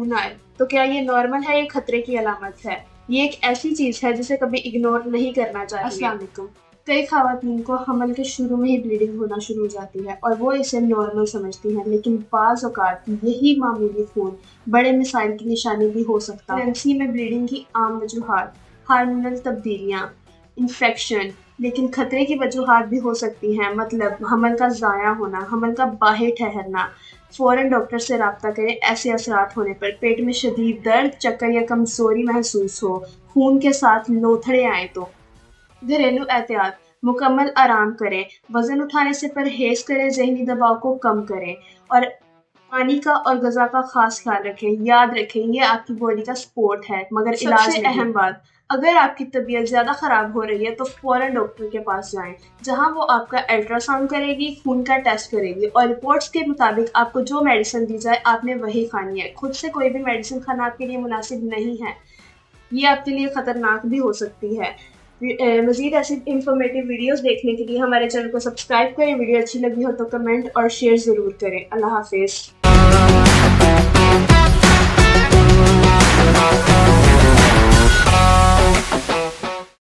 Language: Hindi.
खून आए तो क्या ये नॉर्मल है या खतरे की अलामत है? ये एक ऐसी चीज है जिसे कभी इग्नोर नहीं करना चाहिए। अस्सलाम वालेकुम। कई खवातीन को हमल के शुरू में ही ब्लीडिंग होना शुरू हो जाती है और वो इसे नॉर्मल समझती हैं, लेकिन बाज़ औक़ात यही मामूली खून बड़े मिसाइल की निशानी भी हो सकता है। प्रेगनेंसी में ब्लीडिंग की आम वजूहात हार्मोनल तब्दीलियाँ, इन्फेक्शन, लेकिन खतरे की वजूहात भी हो सकती हैं, मतलब हमल का ज़ाया होना, हमल का बाहिर ठहरना। फ़ौरन डॉक्टर से राब्ता करें ऐसे असरात होने पर। पेट में शदीद दर्द, चक्कर या कमज़ोरी महसूस हो, खून के साथ लोथड़े आए तो। घरेलू एहतियात: मुकम्मल आराम करें, वजन उठाने से परहेज करें, ज़हनी दबाव को कम करें और पानी का और ग़िज़ा का खास ख्याल रखें। याद रखें, ये आपकी बॉडी का सपोर्ट है, मगर इलाज नहीं। सबसे अहम बात, अगर आपकी तबीयत ज़्यादा ख़राब हो रही है तो फ़ौरन डॉक्टर के पास जाएं, जहां वो आपका अल्ट्रासाउंड करेगी, खून का टेस्ट करेगी और रिपोर्ट्स के मुताबिक आपको जो मेडिसिन दी जाए आपने वही खानी है। खुद से कोई भी मेडिसिन खाना आपके लिए मुनासिब नहीं है, ये आपके लिए खतरनाक भी हो सकती है। मज़ीद ऐसी इंफॉर्मेटिव वीडियोस देखने के लिए हमारे चैनल को सब्सक्राइब करें। वीडियो अच्छी लगी हो तो कमेंट और शेयर ज़रूर करें। अल्लाह हाफिज़।